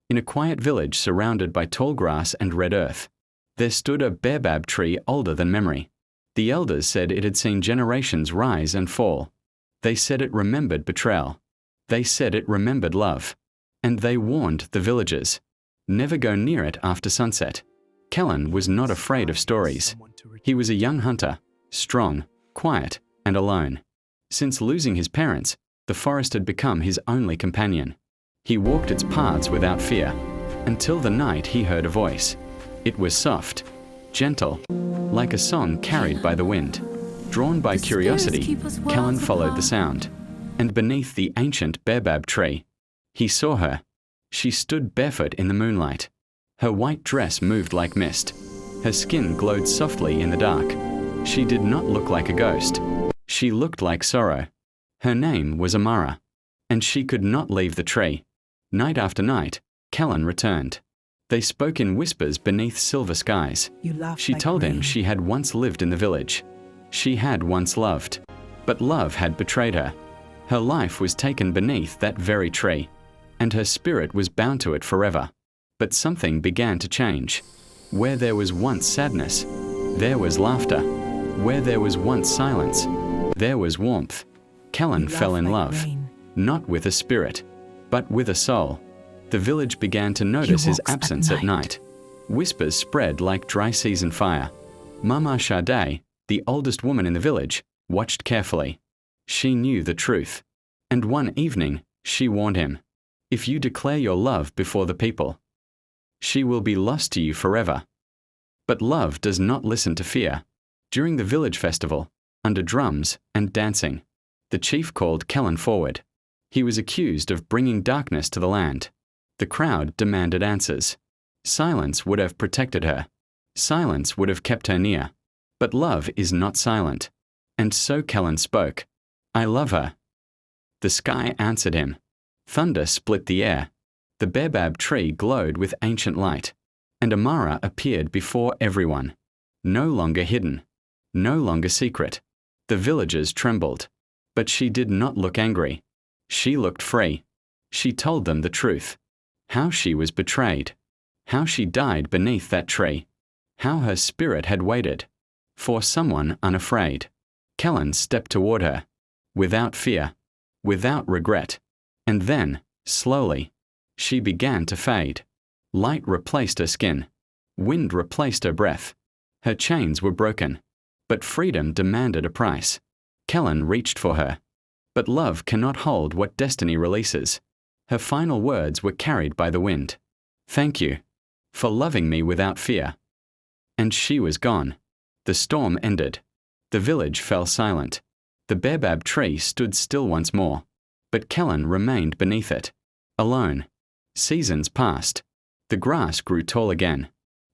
In a quiet village surrounded by tall grass and red earth, there stood a baobab tree older than memory. The elders said it had seen generations rise and fall. They said it remembered betrayal. They said it remembered love. And they warned the villagers, never go near it after sunset. Kellen was not afraid of stories. He was a young hunter, strong, quiet, and alone. Since losing his parents, the forest had become his only companion. He walked its paths without fear, until the night he heard a voice. It was soft, gentle, like a song carried by the wind. Drawn by curiosity, Kellen followed the sound, and beneath the ancient baobab tree, he saw her. She stood barefoot in the moonlight. Her white dress moved like mist. Her skin glowed softly in the dark. She did not look like a ghost. She looked like sorrow. Her name was Amara, and she could not leave the tree. Night after night, Kellen returned. They spoke in whispers beneath silver skies. She told him she had once lived in the village. She had once loved, but love had betrayed her. Her life was taken beneath that very tree, and her spirit was bound to it forever. But something began to change. Where there was once sadness, there was laughter. Where there was once silence, there was warmth. Kellen fell in love, not with a spirit, but with a soul. The village began to notice his absence at night. Whispers spread like dry season fire. Mama Sade, the oldest woman in the village, watched carefully. She knew the truth. And one evening, she warned him, "If you declare your love before the people, she will be lost to you forever." But love does not listen to fear. During the village festival, under drums and dancing, the chief called Kellen forward. He was accused of bringing darkness to the land. The crowd demanded answers. Silence would have protected her. Silence would have kept her near. But love is not silent. And so Kellen spoke. "I love her." The sky answered him. Thunder split the air. The baobab tree glowed with ancient light. And Amara appeared before everyone. No longer hidden. No longer secret. The villagers trembled. But she did not look angry. She looked free. She told them the truth. How she was betrayed. How she died beneath that tree. How her spirit had waited for someone unafraid. Kellen stepped toward her, without fear, without regret. And then, slowly, she began to fade. Light replaced her skin. Wind replaced her breath. Her chains were broken. But freedom demanded a price. Kellen reached for her. But love cannot hold what destiny releases. Her final words were carried by the wind. "Thank you for loving me without fear." And she was gone. The storm ended. The village fell silent. The baobab tree stood still once more. But Kellen remained beneath it, alone. Seasons passed. The grass grew tall again.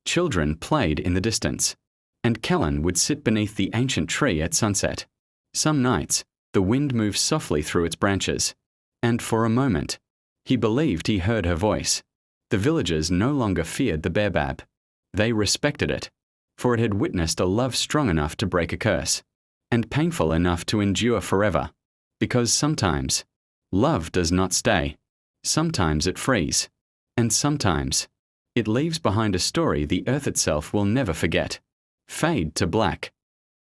Children played in the distance. And Kellen would sit beneath the ancient tree at sunset. Some nights, the wind moved softly through its branches. And for a moment, he believed he heard her voice. The villagers no longer feared the baobab. They respected it, for it had witnessed a love strong enough to break a curse, and painful enough to endure forever. Because sometimes, love does not stay. Sometimes it frees. And sometimes, it leaves behind a story the earth itself will never forget. Fade to black.